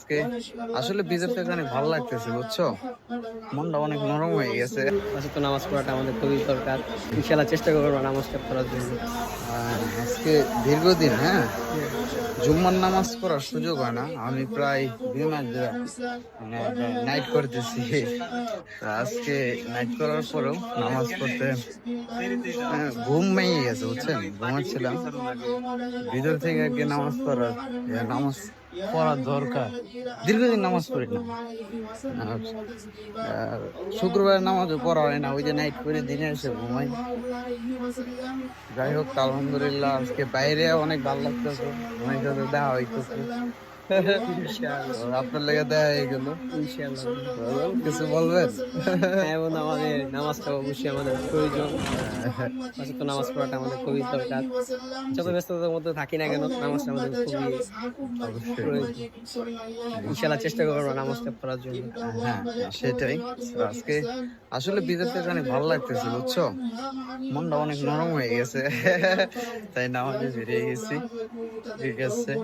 আজকে আসলে ভিতর থেকে অনেক ভালো লাগতেছে, বুঝছো? মনটা অনেক নরম হয়ে গেছে। আজকে তো নামাজ পড়াটা আমাদের খুবই দরকার। ইনশাআল্লাহ চেষ্টা করবো নামাজটা পড়ার জন্য। আজকে দীর্ঘদিন, হ্যাঁ, জুম্মার নামাজ পড়ার সুযোগ হয় না। আমি প্রায় 2 মাস ধরে মানে নাইট করতেছি। আজকে নাইট করার পরেও নামাজ পড়তে ঘুম ভেঙে গেছে, বুঝছেন? ঘুমাচ্ছিলাম, ভিতর থেকে আর কি নামাজ পড়ার নামাজ পড়া দরকার। দীর্ঘদিন নামাজ পড়ি না। আর আর শুক্রবার নামাজও পড়া হয় না, ওই যে নাইট করে দিনে এসে ঘুমাই। যাই হোক, আলহামদুলিল্লাহ আজকে বাইরে অনেক ভালো লাগতেছে, অনেক সাথে দেখা হইতেছে। আপনার লেগে দেখা হয়ে গেল। ইনশাআল্লাহ। কিছু বলবেন? হ্যাঁ বন্ধু, আমাদের নামাজটা অবশ্যই আমাদের প্রয়োজন। পাঁচ ওয়াক্ত নামাজ পড়াটা আমাদের খুবই দরকার। যত ব্যস্ততার মধ্যে থাকি না কেন, নামাজটা আমাদের খুবই অবশ্যই। প্রয়োজন। ইনশাআল্লাহ চেষ্টা করবো নামাজটা পড়ার জন্য। হ্যাঁ, সেটাই। তো আজকে আসলে ভিতর থেকে অনেক ভালো লাগতেছে, বুঝছো? মনটা অনেক নরম হয়ে গেছে। তাই নামাজে বেরিয়ে গেছি। ঠিক আছে।